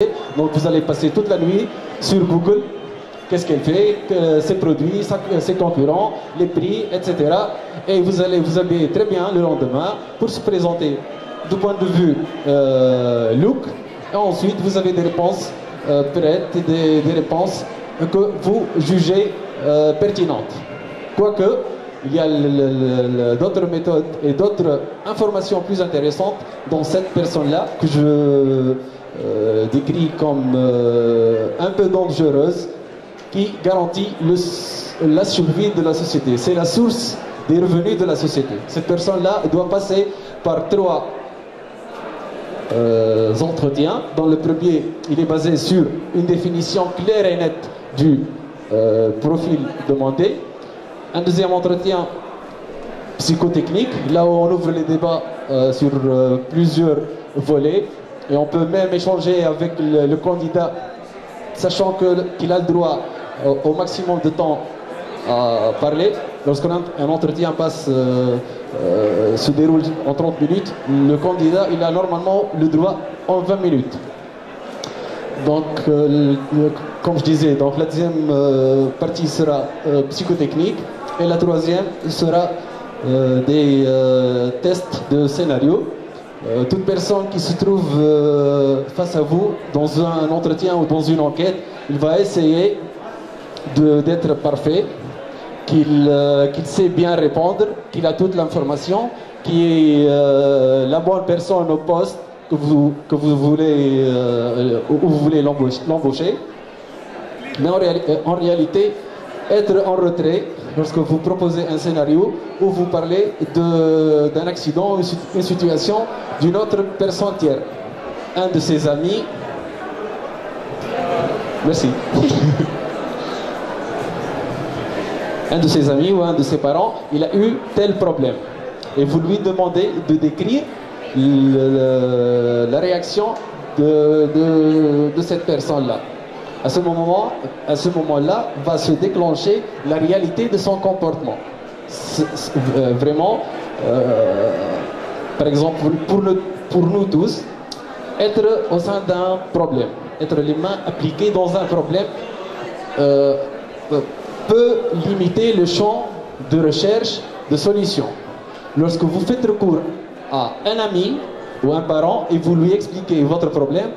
Donc vous allez passer toute la nuit sur Google, qu'est-ce qu'elle fait, ses produits, ses concurrents, les prix, etc. Et vous allez vous habiller très bien le lendemain pour se présenter du point de vue look. Et ensuite vous avez des réponses prêtes, des réponses que vous jugez pertinentes. Quoique, il y a d'autres méthodes et d'autres informations plus intéressantes dans cette personne-là que je décrit comme un peu dangereuse, qui garantit la survie de la société. C'est la source des revenus de la société. Cette personne-là doit passer par 3 entretiens. Dans le premier, il est basé sur une définition claire et nette du profil demandé. Un deuxième entretien psychotechnique, là où on ouvre les débats sur plusieurs volets, et on peut même échanger avec le candidat, sachant qu'il a le droit au maximum de temps à parler. Lorsqu'un entretien se déroule en 30 minutes, le candidat il a normalement le droit en 20 minutes. Donc, comme je disais, donc la deuxième partie sera psychotechnique, et la troisième sera des tests de scénario. Toute personne qui se trouve face à vous dans un entretien ou dans une enquête, il va essayer d'être parfait, qu'il sait bien répondre, qu'il a toute l'information, qu'il est la bonne personne au poste que vous voulez, où vous voulez l'embaucher. Mais en réalité, être en retrait lorsque vous proposez un scénario où vous parlez d'un accident ou une situation d'une autre personne tiers. Un de ses amis, merci, un de ses amis ou un de ses parents, il a eu tel problème. Et vous lui demandez de décrire la réaction de cette personne-là. À ce moment-là, va se déclencher la réalité de son comportement. Vraiment, par exemple, pour nous tous, être au sein d'un problème, être les mains appliquées dans un problème, peut limiter le champ de recherche de solutions. Lorsque vous faites recours à un ami ou un parent et vous lui expliquez votre problème,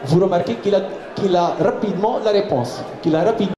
vous remarquez qu'il a rapidement la réponse, qu'il a rapidement